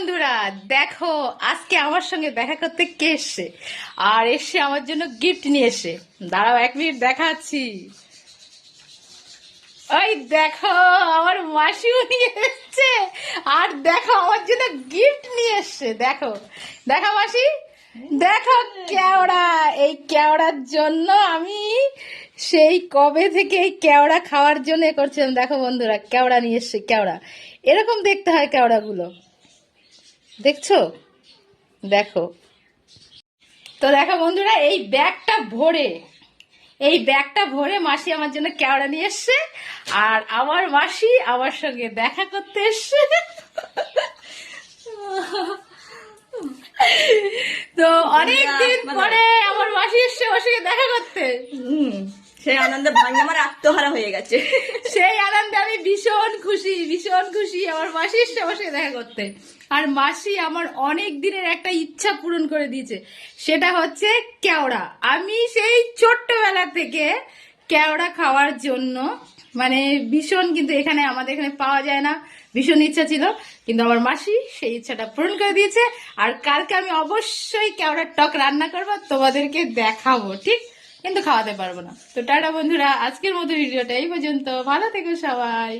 বন্ধুরা, দেখো আজকে আমার সঙ্গে দেখা করতে কে এসছে। আর এসে আমার জন্য গিফট নিয়ে এসে, দাঁড়াও 1 মিনিট দেখাচ্ছি। ওই দেখো আমার মাসিও নিয়ে এসছে। আর দেখো আমার জন্য গিফট নিয়ে এসছে। দেখো দেখো মাসি, দেখো কেওড়া। এই কেওড়ার জন্য আমি সেই কবে থেকে এই কেওড়া খাওয়ার জন্য এ করছিলাম। দেখো বন্ধুরা, কেওড়া নিয়ে এসছে। কেওড়া এরকম দেখতে হয় কেওড়াগুলো, দেখছো? দেখো তো, দেখো বন্ধুরা, এই ব্যাগটা ভরে মাসি আমার জন্য কেওড়া নিয়ে এসছে। আর আমার মাসি আমার সঙ্গে দেখা করতে এসছে। তো অনেকদিন পরে আমার মাসি এসছে আমার সঙ্গে দেখা করতে। সেই আনন্দে ভাঙে আমার আত্মহারা হয়ে গেছে। সেই আনন্দে আমি ভীষণ খুশি। আমার মাসি এসছে আমার সঙ্গে দেখা করতে। আর মাসি আমার অনেক দিনের একটা ইচ্ছা পূরণ করে দিয়েছে, সেটা হচ্ছে কেওড়া। আমি সেই ছোট্টবেলা থেকে কেওড়া খাওয়ার জন্য মানে ভীষণ, কিন্তু আমাদের এখানে পাওয়া যায় না, ভীষণ ইচ্ছা ছিল। কিন্তু আমার মাসি সেই ইচ্ছাটা পূরণ করে দিয়েছে। আর কালকে আমি অবশ্যই কেওড়ার টক রান্না করবো, তোমাদেরকে দেখাবো, ঠিক? কিন্তু খাওয়াতে পারবো না। তো টাটা বন্ধুরা, আজকের মতো ভিডিওটা এই পর্যন্ত। ভালো থেকো সবাই।